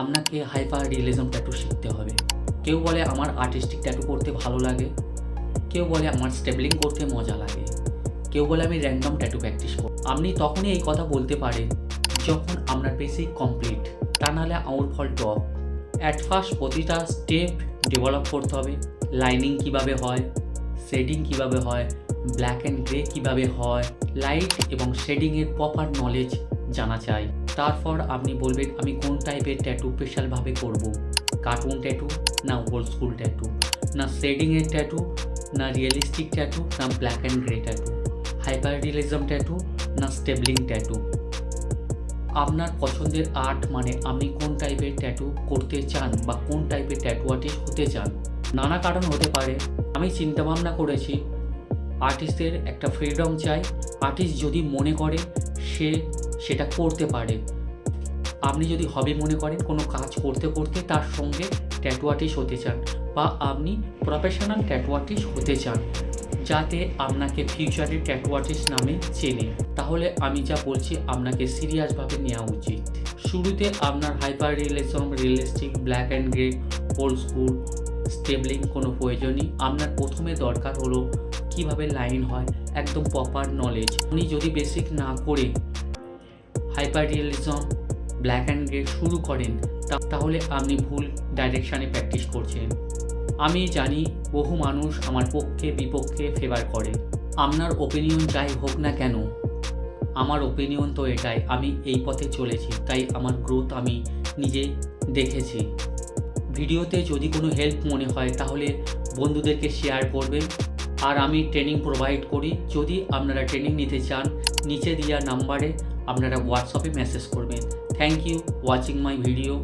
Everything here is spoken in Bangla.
আপনাকে হাইপার রিয়েলিজম ট্যাটু শিখতে হবে। কেউ বলে আমার আর্টিস্টিক ট্যাটু করতে ভালো লাগে, কেউ বলে আমার স্টেবলিং করতে মজা লাগে, কেউ বলে আমি র্যান্ডম ট্যাটু প্র্যাকটিস করি। আপনি তখনই এই কথা বলতে পারেন যখন আপনার বেসিক কমপ্লিট, তা নাহলে out fall top. At first প্রতিটা স্টেপ ডেভেলপ করতে হবে। লাইনিং কিভাবে হয়, শেডিং কিভাবে হয়, ব্ল্যাক অ্যান্ড গ্রে কিভাবে হয়, লাইট এবং শেডিংয়ের প্রপার নলেজ জানা চাই। তারপর আপনি বলবেন আমি কোন টাইপের ট্যাটু স্পেশালভাবে করব, কার্টুন ট্যাটু না ওল্ড স্কুল ট্যাটু, না শেডিংয়ের ট্যাটু, না রিয়েলিস্টিক ট্যাটু, না black and grey tattoo, hyper realism tattoo, না স্টেবলিং ট্যাটু। আপনার পছন্দের আর্ট মানে আপনি কোন টাইপের ট্যাটু করতে চান বা কোন টাইপের ট্যাটু আর্টিস্ট হতে চান। নানা কারণ হতে পারে। আমি চিন্তাভাবনা করেছি আর্টিস্টদের একটা ফ্রিডম চাই। আর্টিস্ট যদি মনে করে সে সেটা করতে পারে। আপনি যদি হবি মনে করেন কোনো কাজ করতে করতে তার সঙ্গে ট্যাটু আর্টিস্ট হতে চান, বা আপনি প্রফেশনাল ট্যাটু আর্টিস্ট হতে চান যাতে আপনাকে ফিউচারে ট্যাটু আর্টিস্ট নামে চেনে, তাহলে আমি যা বলছি আপনাকে সিরিয়াসভাবে নেওয়া উচিত। শুরুতে আপনার hyper realism, realistic, black and grey, old school, স্টেবলিং কোনো প্রয়োজনই। আপনার প্রথমে দরকার হলো কিভাবে লাইন হয়, একদম প্রপার নলেজ। আপনি যদি বেসিক না করে hyper realism, black and grey শুরু করেন তাহলে আপনি ভুল ডাইরেকশানে প্র্যাকটিস করছেন। আমি জানি বহু মানুষ আমার পক্ষে বিপক্ষে ফেভার করে। আপনার ওপিনিয়ন যাই হোক না কেন, আমার ওপিনিয়ন তো এটাই, আমি এই পথে চলেছি, তাই আমার গ্রোথ আমি নিজে দেখেছি। ভিডিওতে যদি কোনো হেল্প মনে হয় তাহলে বন্ধুদেরকে শেয়ার করবেন। আর আমি ট্রেনিং প্রোভাইড করি। যদি আপনারা ট্রেনিং নিতে চান নিচে দেওয়া নাম্বারে আপনারা হোয়াটসঅ্যাপে মেসেজ করবেন। Thank you watching my video.